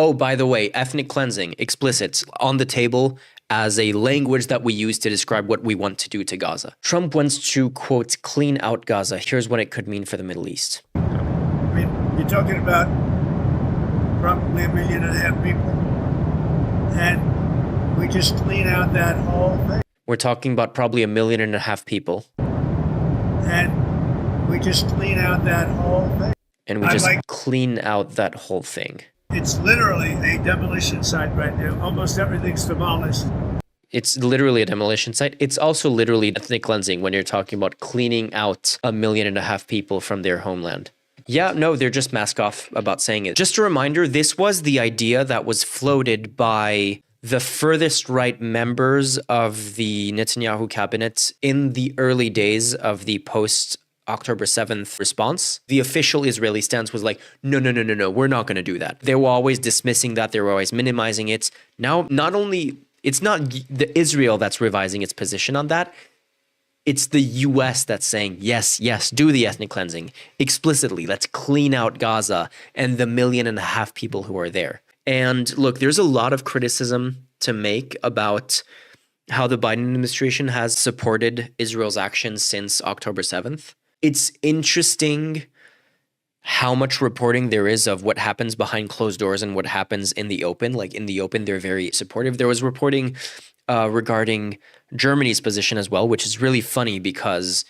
Oh, by the way, ethnic cleansing, explicit, on the table as a language that we use to describe what we want to do to Gaza. Trump wants to, quote, clean out Gaza. Here's what it could mean for the Middle East. I mean, you're talking about probably 1.5 million people, and we just clean out that whole thing. We're talking about probably 1.5 million people. And we just clean out that whole thing. And we just clean out that whole thing. It's literally a demolition site right now. Almost everything's demolished. It's literally a demolition site. It's also literally ethnic cleansing when you're talking about cleaning out 1.5 million people from their homeland. Yeah, no, they're just mask off about saying it. Just a reminder, this was the idea that was floated by the furthest right members of the Netanyahu cabinet in the early days of the post-October 7th response. The official Israeli stance was like, no, we're not going to do that. They were always dismissing that. They were always minimizing it. Now, not only, it's not the Israel that's revising its position on that, it's the US that's saying, yes, do the ethnic cleansing explicitly. Let's clean out Gaza and the 1.5 million people who are there. And look, there's a lot of criticism to make about how the Biden administration has supported Israel's actions since October 7th. It's interesting how much reporting there is of what happens behind closed doors and what happens in the open. Like in the open, they're very supportive. There was reporting regarding Germany's position as well, which is really funny because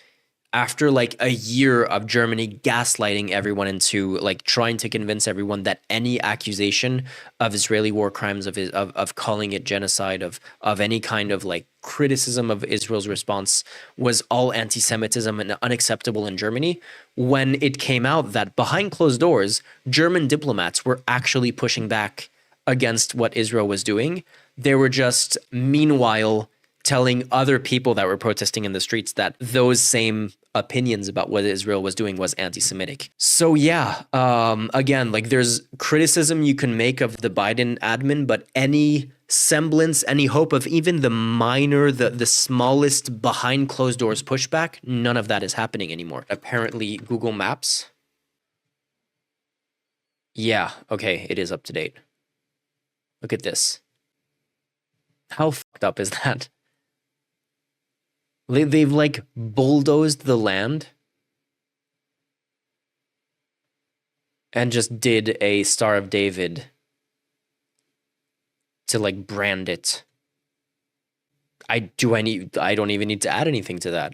after like a year of Germany gaslighting everyone into like trying to convince everyone that any accusation of Israeli war crimes, of calling it genocide, of any kind of like criticism of Israel's response was all anti-Semitism and unacceptable in Germany, when it came out that behind closed doors, German diplomats were actually pushing back against what Israel was doing. They were just meanwhile telling other people that were protesting in the streets that those same opinions about what Israel was doing was anti-Semitic. So yeah, again, like there's criticism you can make of the Biden admin, but any semblance, any hope of even the minor, the smallest behind closed doors pushback, none of that is happening anymore. Apparently Google Maps. Yeah, okay, it is up to date. Look at this. How fucked up is that? They've like bulldozed the land and just did a Star of David to like brand it. I don't even need to add anything to that.